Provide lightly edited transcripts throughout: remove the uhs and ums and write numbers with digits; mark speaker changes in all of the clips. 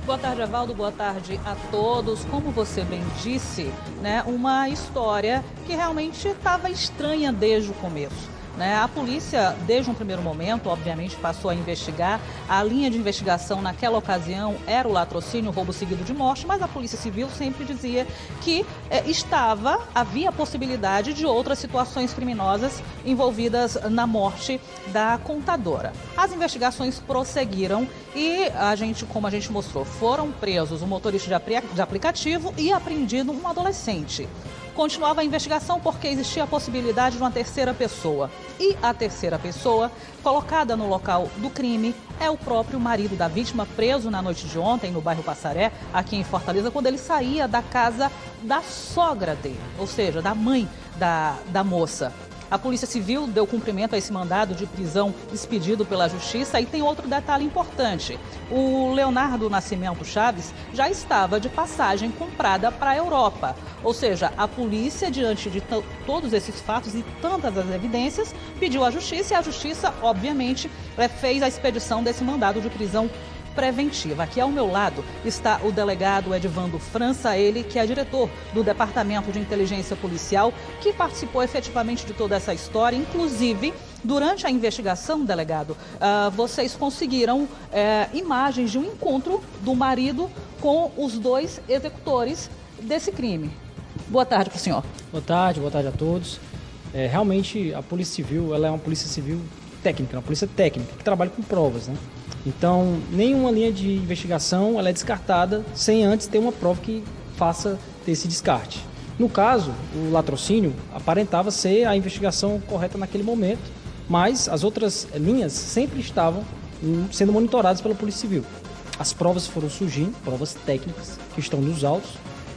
Speaker 1: Boa tarde, Evaldo. Boa tarde a todos. Como você bem disse, né, uma história que realmente estava estranha desde o começo. A polícia, desde um primeiro momento, obviamente, passou a investigar. A linha de investigação naquela ocasião era o latrocínio, roubo seguido de morte, mas a Polícia Civil sempre dizia que havia possibilidade de outras situações criminosas envolvidas na morte da contadora. As investigações prosseguiram e como a gente mostrou, foram presos o motorista de aplicativo e apreendido um adolescente. Continuava a investigação porque existia a possibilidade de uma terceira pessoa. E a terceira pessoa, colocada no local do crime, é o próprio marido da vítima, preso na noite de ontem no bairro Passaré, aqui em Fortaleza, quando ele saía da casa da sogra dele, ou seja, da mãe da moça. A Polícia Civil deu cumprimento a esse mandado de prisão expedido pela Justiça e tem outro detalhe importante. O Leonardo Nascimento Chaves já estava de passagem comprada para a Europa. Ou seja, a polícia, diante de todos esses fatos e tantas as evidências, pediu à Justiça e a Justiça, obviamente, fez a expedição desse mandado de prisão preventiva. Aqui ao meu lado está o delegado Edvando França, ele que é diretor do Departamento de Inteligência Policial, que participou efetivamente de toda essa história. Inclusive, durante a investigação, delegado, vocês conseguiram imagens de um encontro do marido com os dois executores desse crime. Boa tarde para o senhor.
Speaker 2: Boa tarde a todos. Realmente a Polícia Civil, ela é uma Polícia Civil técnica, uma polícia técnica que trabalha com provas, né? Então, nenhuma linha de investigação ela é descartada sem antes ter uma prova que faça esse descarte. No caso, o latrocínio aparentava ser a investigação correta naquele momento, mas as outras linhas sempre estavam sendo monitoradas pela Polícia Civil. As provas foram surgindo, provas técnicas que estão nos autos,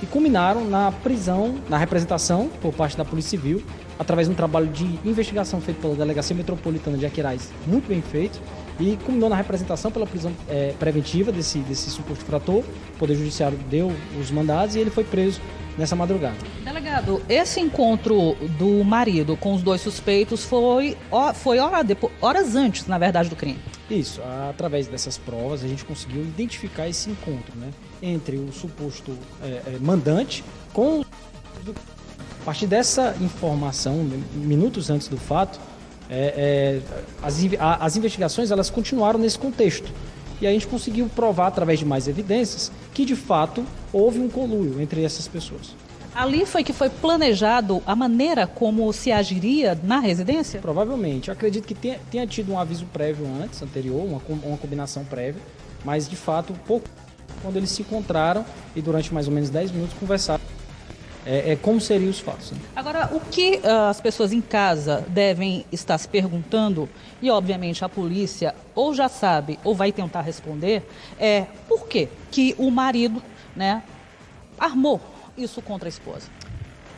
Speaker 2: e culminaram na prisão, na representação por parte da Polícia Civil, através de um trabalho de investigação feito pela Delegacia Metropolitana de Aquiraz, muito bem feito, e culminou na representação pela prisão preventiva desse suposto infrator. O Poder Judiciário deu os mandados e ele foi preso nessa madrugada.
Speaker 1: Delegado, esse encontro do marido com os dois suspeitos foi horas antes, na verdade, do crime?
Speaker 2: Isso, através dessas provas a gente conseguiu identificar esse encontro, né, entre o suposto mandante com... A partir dessa informação, minutos antes do fato, as investigações elas continuaram nesse contexto. E a gente conseguiu provar, através de mais evidências, que de fato houve um conluio entre essas pessoas.
Speaker 1: Ali foi que foi planejado a maneira como se agiria na residência?
Speaker 2: Provavelmente. Eu acredito que tenha tido um aviso prévio anterior, uma combinação prévia, mas de fato, pouco quando eles se encontraram e durante mais ou menos 10 minutos conversaram. Como seriam os fatos. Né?
Speaker 1: Agora, o que as pessoas em casa devem estar se perguntando, e obviamente a polícia ou já sabe ou vai tentar responder, é por que o marido, armou isso contra a esposa?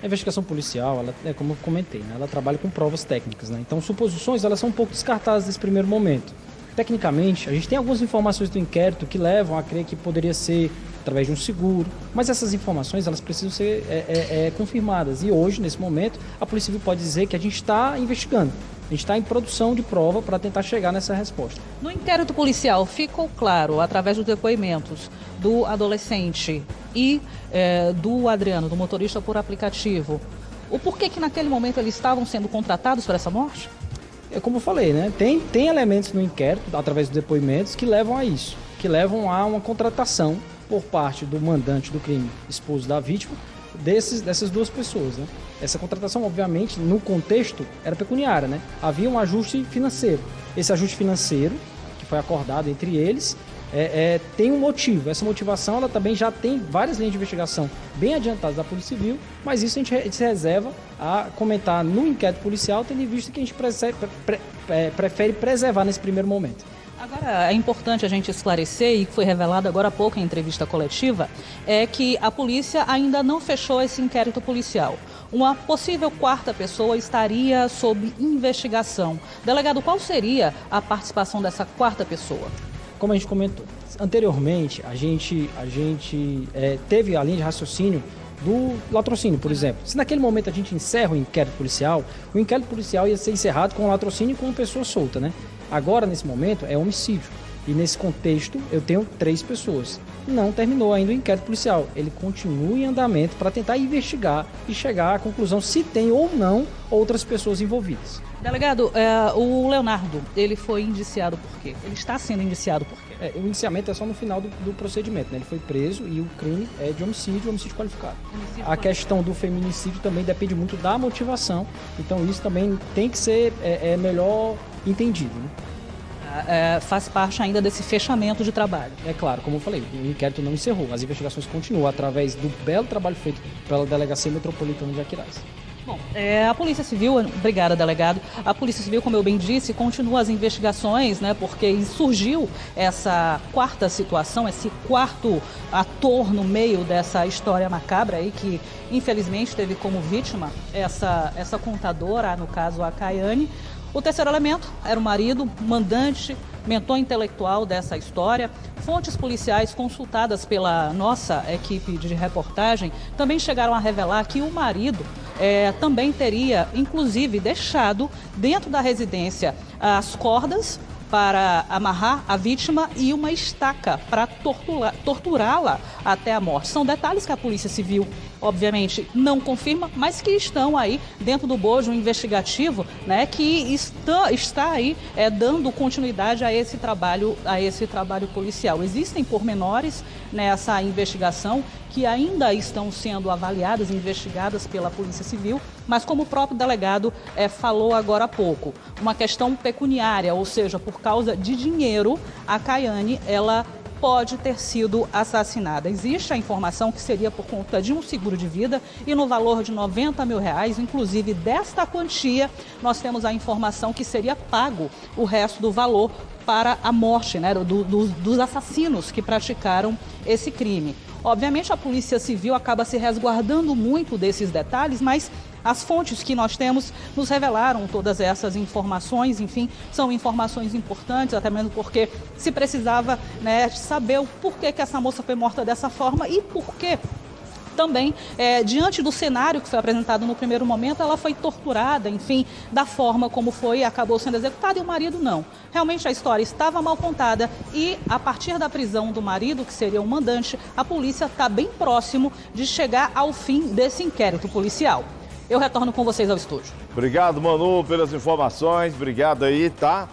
Speaker 2: A investigação policial, como eu comentei, ela trabalha com provas técnicas. Né? Então, suposições elas são um pouco descartadas nesse primeiro momento. Tecnicamente, a gente tem algumas informações do inquérito que levam a crer que poderia ser através de um seguro, mas essas informações elas precisam ser confirmadas. E hoje, nesse momento, a Polícia Civil pode dizer que a gente está investigando, a gente está em produção de prova para tentar chegar nessa resposta.
Speaker 1: No inquérito policial, ficou claro, através dos depoimentos do adolescente e do Adriano, do motorista por aplicativo, o porquê que naquele momento eles estavam sendo contratados para essa morte?
Speaker 2: Como eu falei, né? Tem elementos no inquérito, através dos depoimentos, que levam a isso, que levam a uma contratação por parte do mandante do crime, esposo da vítima, dessas duas pessoas. Né? Essa contratação, obviamente, no contexto, era pecuniária. Né? Havia um ajuste financeiro. Esse ajuste financeiro, que foi acordado entre eles, tem um motivo. Essa motivação ela também já tem várias linhas de investigação bem adiantadas da Polícia Civil, mas isso a gente se reserva a comentar no inquérito policial, tendo em vista que a gente prefere preservar nesse primeiro momento.
Speaker 1: Agora, é importante a gente esclarecer, e que foi revelado agora há pouco em entrevista coletiva, é que a polícia ainda não fechou esse inquérito policial. Uma possível quarta pessoa estaria sob investigação. Delegado, qual seria a participação dessa quarta pessoa?
Speaker 2: Como a gente comentou, anteriormente a gente teve a linha de raciocínio do latrocínio, por exemplo. Se naquele momento a gente encerra o inquérito policial ia ser encerrado com o latrocínio e com uma pessoa solta, né? Agora, nesse momento, é homicídio. E nesse contexto, eu tenho 3 pessoas. Não terminou ainda o inquérito policial. Ele continua em andamento para tentar investigar e chegar à conclusão se tem ou não outras pessoas envolvidas.
Speaker 1: Delegado, o Leonardo, ele foi indiciado por quê? Ele está sendo indiciado por quê?
Speaker 2: O indiciamento é só no final do procedimento, né? Ele foi preso e o crime é de homicídio qualificado. A questão do feminicídio também depende muito da motivação, então isso também tem que ser melhor entendido, né?
Speaker 1: Faz parte ainda desse fechamento de trabalho.
Speaker 2: É claro, como eu falei, o inquérito não encerrou, as investigações continuam através do belo trabalho feito pela Delegacia Metropolitana de Aquiraz.
Speaker 1: Bom, a Polícia Civil, obrigada, delegado, a Polícia Civil, como eu bem disse, continua as investigações, né, porque surgiu essa quarta situação, esse quarto ator no meio dessa história macabra aí, que infelizmente teve como vítima essa contadora, no caso a Caiane. O terceiro elemento era o marido, mandante, mentor intelectual dessa história. Fontes policiais consultadas pela nossa equipe de reportagem também chegaram a revelar que o marido também teria, inclusive, deixado dentro da residência as cordas para amarrar a vítima e uma estaca para torturá-la até a morte. São detalhes que a Polícia Civil, obviamente, não confirma, mas que estão aí dentro do bojo investigativo, né, que está aí dando continuidade a esse trabalho policial. Existem pormenores nessa investigação que ainda estão sendo avaliadas, investigadas pela Polícia Civil, mas como o próprio delegado falou agora há pouco, uma questão pecuniária, ou seja, por causa de dinheiro, a Caiane, ela pode ter sido assassinada. Existe a informação que seria por conta de um seguro de vida e no valor de R$90 mil, inclusive desta quantia, nós temos a informação que seria pago o resto do valor para a morte, né, dos assassinos que praticaram esse crime. Obviamente, a Polícia Civil acaba se resguardando muito desses detalhes, mas as fontes que nós temos nos revelaram todas essas informações, enfim, são informações importantes, até mesmo porque se precisava, né, saber o porquê que essa moça foi morta dessa forma e por que também, diante do cenário que foi apresentado no primeiro momento, ela foi torturada, enfim, da forma como foi, acabou sendo executada e o marido não. Realmente a história estava mal contada e a partir da prisão do marido, que seria o mandante, a polícia está bem próximo de chegar ao fim desse inquérito policial. Eu retorno com vocês ao estúdio.
Speaker 3: Obrigado, Manu, pelas informações. Obrigado aí, tá?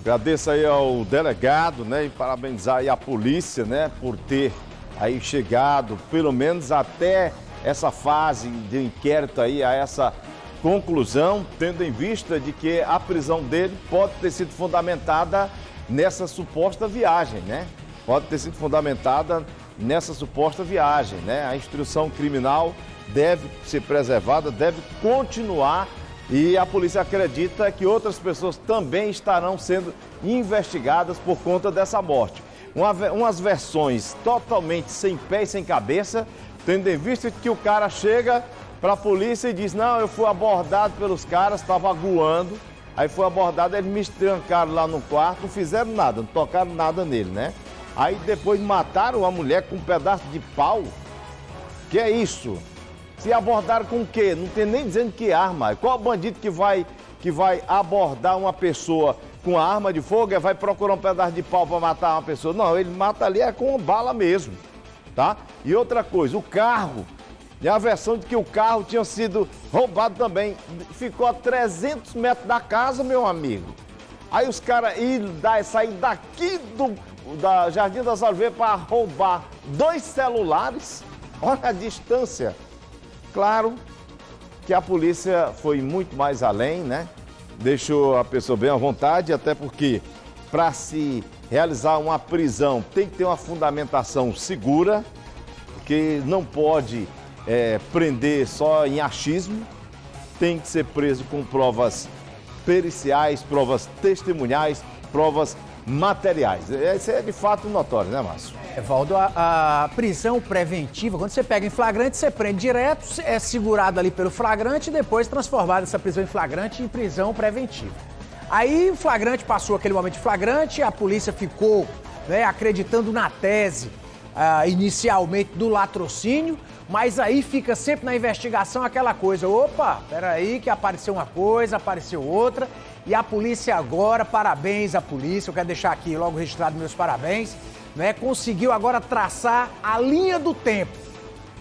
Speaker 3: Agradeço aí ao delegado, né? E parabenizar aí a polícia, né? Por ter aí chegado, pelo menos até essa fase de inquérito aí, a essa conclusão, tendo em vista de que a prisão dele pode ter sido fundamentada nessa suposta viagem, né? Pode ter sido fundamentada nessa suposta viagem, né? A instrução criminal deve ser preservada, deve continuar e a polícia acredita que outras pessoas também estarão sendo investigadas por conta dessa morte. Umas versões totalmente sem pé e sem cabeça, tendo em vista que o cara chega para a polícia e diz: não, eu fui abordado pelos caras, estava aguando, aí foi abordado, eles me trancaram lá no quarto, não fizeram nada, não tocaram nada nele, né? Aí depois mataram a mulher com um pedaço de pau. Que é isso? Se abordaram com o quê? Não tem nem dizendo que arma. Qual bandido que vai abordar uma pessoa com a arma de fogo e vai procurar um pedaço de pau para matar uma pessoa? Não, ele mata ali com bala mesmo, tá? E outra coisa, o carro, e a versão de que o carro tinha sido roubado também, ficou a 300 metros da casa, meu amigo. Aí os caras sair daqui da Jardim das Oliveiras para roubar 2 celulares, olha a distância. Claro que a polícia foi muito mais além, né? Deixou a pessoa bem à vontade, até porque para se realizar uma prisão tem que ter uma fundamentação segura, porque não pode prender só em achismo, tem que ser preso com provas periciais, provas testemunhais, provas materiais. Isso é de fato notório, né, Márcio?
Speaker 4: Valdo, a prisão preventiva, quando você pega em flagrante, você prende direto, é segurado ali pelo flagrante e depois transformado essa prisão em flagrante em prisão preventiva. Aí o flagrante passou aquele momento de flagrante, a polícia ficou, né, acreditando na tese inicialmente do latrocínio, mas aí fica sempre na investigação aquela coisa, opa, peraí que apareceu uma coisa, apareceu outra, E a polícia agora, parabéns à polícia, eu quero deixar aqui logo registrado meus parabéns, né? Conseguiu agora traçar a linha do tempo,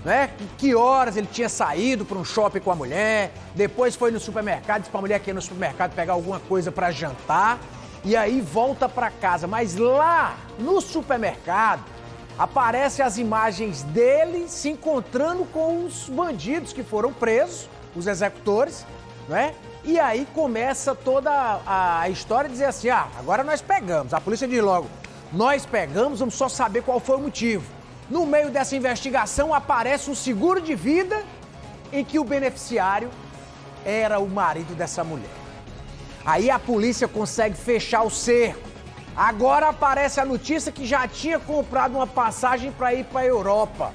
Speaker 4: né? Que horas ele tinha saído para um shopping com a mulher, depois foi no supermercado, disse para a mulher que ia no supermercado pegar alguma coisa para jantar, e aí volta para casa. Mas lá no supermercado aparecem as imagens dele se encontrando com os bandidos que foram presos, os executores, né? E aí começa toda a história de dizer assim, agora nós pegamos. A polícia diz logo, nós pegamos, vamos só saber qual foi o motivo. No meio dessa investigação aparece um seguro de vida em que o beneficiário era o marido dessa mulher. Aí a polícia consegue fechar o cerco. Agora aparece a notícia que já tinha comprado uma passagem para ir para a Europa.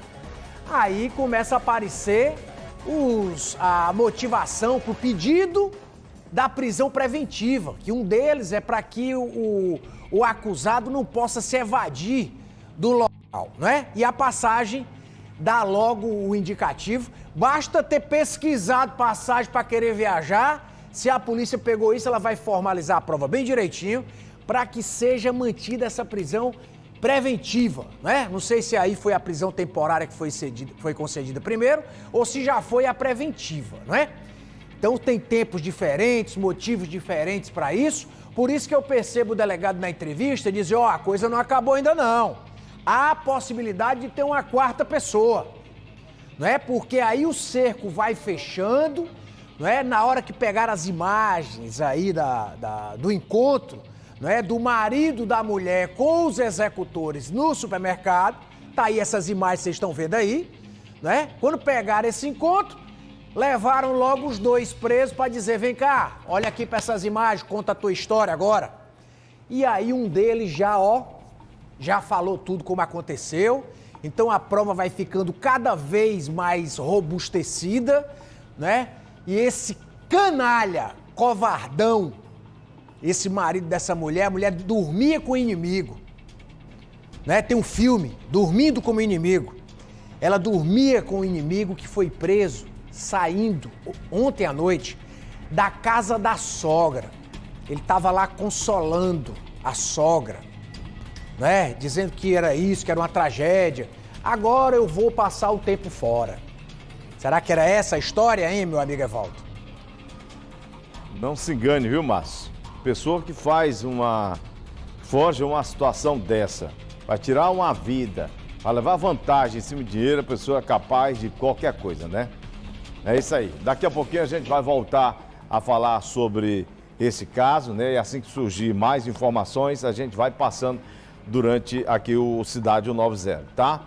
Speaker 4: Aí começa a aparecer a motivação para o pedido da prisão preventiva, que um deles é para que o acusado não possa se evadir do local, né? E a passagem dá logo o indicativo. Basta ter pesquisado passagem para querer viajar. Se a polícia pegou isso, ela vai formalizar a prova bem direitinho para que seja mantida essa prisão preventiva, né? Não sei se aí foi a prisão temporária que foi concedida primeiro ou se já foi a preventiva, não é? Então tem tempos diferentes, motivos diferentes para isso. Por isso que eu percebo o delegado na entrevista dizer, a coisa não acabou ainda não. Há a possibilidade de ter uma quarta pessoa, não é? Porque aí o cerco vai fechando, não é? Na hora que pegar as imagens aí do encontro, não é? Do marido da mulher com os executores no supermercado, tá aí essas imagens que vocês estão vendo aí, não é? Quando pegaram esse encontro, levaram logo os dois presos para dizer, vem cá, olha aqui para essas imagens, conta a tua história agora. E aí um deles já falou tudo como aconteceu, então a prova vai ficando cada vez mais robustecida, né? E esse canalha, covardão, esse marido dessa mulher, a mulher dormia com o inimigo, né? Tem um filme, Dormindo como Inimigo. Ela dormia com o inimigo que foi preso, saindo ontem à noite da casa da sogra. Ele estava lá consolando a sogra, né? Dizendo que era isso, que era uma tragédia. Agora eu vou passar o tempo fora. Será que era essa a história, hein, meu amigo Evaldo?
Speaker 3: Não se engane, viu, Márcio? Pessoa que forja uma situação dessa, para tirar uma vida, para levar vantagem em cima de dinheiro, a pessoa é capaz de qualquer coisa, né? É isso aí. Daqui a pouquinho a gente vai voltar a falar sobre esse caso, né? E assim que surgir mais informações, a gente vai passando durante aqui o Cidade 190, tá?